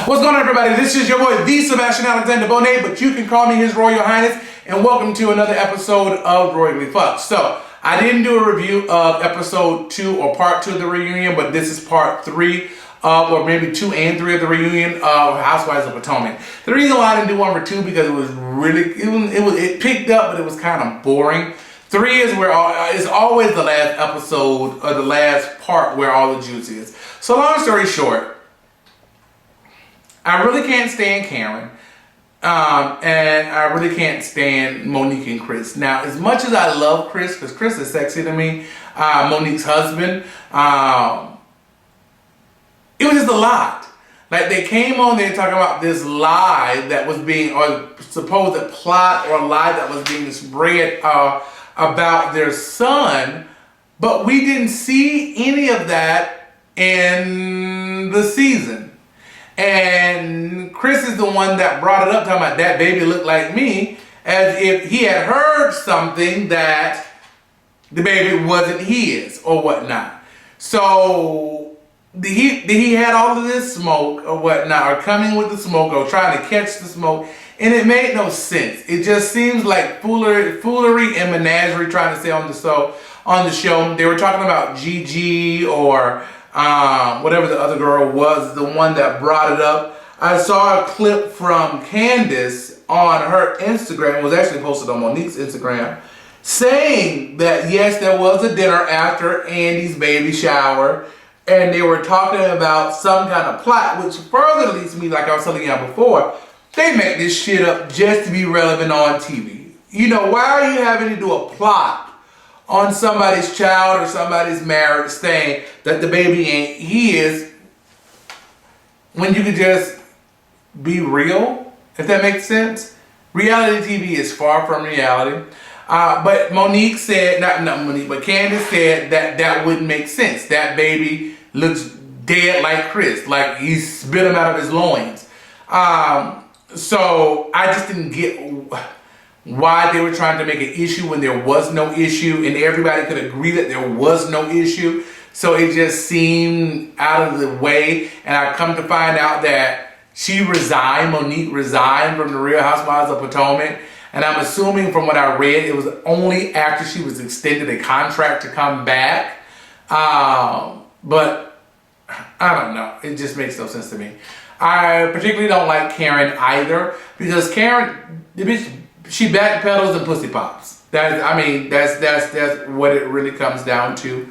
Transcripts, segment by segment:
What's going on, everybody? This is your boy, the Sebastian Alexander Bonet, but you can call me His Royal Highness, and welcome to another episode of Rhoyally PHUCKED. So, I didn't do a review of episode 2 or part 2 of the reunion, but this is part 3, or maybe 2 and 3 of the reunion of Housewives of Potomac. The reason why I didn't do 1 or 2 because it was really, it picked up, but it was kind of boring. 3 is where it's always the last episode or the last part where all the juice is. So long story short, I really can't stand Karen, and I really can't stand Monique and Chris. Now, as much as I love Chris, because Chris is sexy to me, Monique's husband, it was just a lot. Like, they came on there talking about this lie that was being, or supposed plot or lie that was being spread about their son, but we didn't see any of that in the season. And Chris is the one that brought it up, talking about that baby looked like me, as if he had heard something that the baby wasn't his or whatnot. So he had all of this smoke or whatnot, or coming with the smoke, or trying to catch the smoke, and it made no sense. It just seems like foolery and menagerie trying to stay on the show. They were talking about Gigi or whatever the other girl was, the one that brought it up. I saw a clip from Candace on her Instagram, it was actually posted on Monique's Instagram, saying that yes, there was a dinner after Andy's baby shower, and they were talking about some kind of plot, which further leads me, like I was telling you before, they make this shit up just to be relevant on TV. You know, why are you having to do a plot on somebody's child or somebody's marriage saying that the baby ain't his, when you could just be real, if that makes sense? Reality TV is far from reality. But Monique said, not Monique, but Candace said that that wouldn't make sense. That baby looks dead like Chris, like he spit him out of his loins. So I just didn't get why they were trying to make an issue when there was no issue, and everybody could agree that there was no issue. So it just seemed out of the way, and I come to find out that she resigned, Monique resigned from the Real Housewives of Potomac, and I'm assuming from what I read, it was only after she was extended a contract to come back. But I don't know, it just makes no sense to me. I particularly don't like Karen either, because Karen, the bitch, she backpedals and pussy pops. That's what it really comes down to.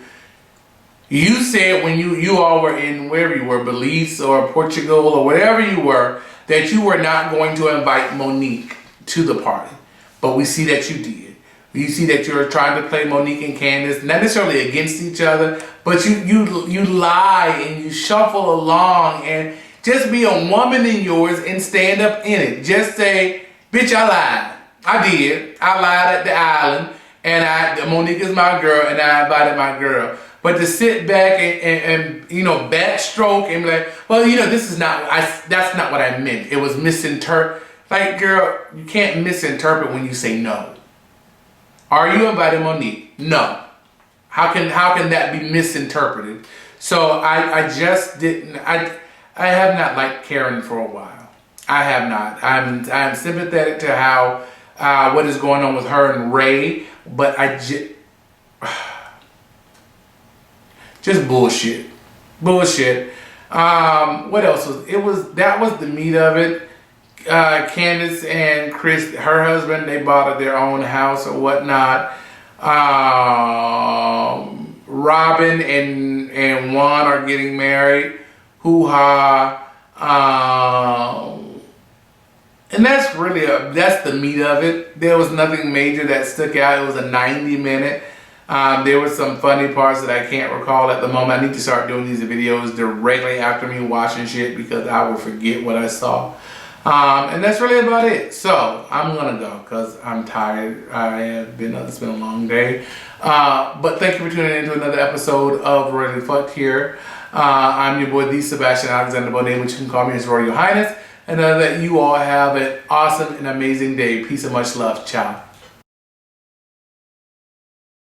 You said when you all were in, wherever you were, Belize or Portugal or wherever you were, that you were not going to invite Monique to the party. But we see that you did. You see that you're trying to play Monique and Candace, not necessarily against each other, but you lie and you shuffle along, and just be a woman in yours and stand up in it. Just say, bitch, I lied. I did. I lied at the island, and Monique is my girl, and I invited my girl. But to sit back and you know, backstroke and be like, well, you know, this is not, that's not what I meant. It was misinterpreted. Like, girl, you can't misinterpret when you say no. Are you inviting Monique? No. How can that be misinterpreted? So I just didn't, I have not liked Karen for a while. I have not. I'm sympathetic to how what is going on with her and Ray, but just bullshit. What else that was the meat of it. Candace and Chris, her husband, they bought their own house or whatnot. Robin and Juan are getting married. Hoo-ha. And that's really, that's the meat of it. There was nothing major that stuck out. It was a 90-minute. There were some funny parts that I can't recall at the moment. I need to start doing these videos directly after me watching shit, because I will forget what I saw. And that's really about it. So I'm gonna go because I'm tired. It's been a long day. But thank you for tuning in to another episode of Rhoyally PHUCKED here. I'm your boy, the Sebastian Alexander Bonet, which you can call me His Royal Highness. And that you all have an awesome and amazing day. Peace and much love. Ciao.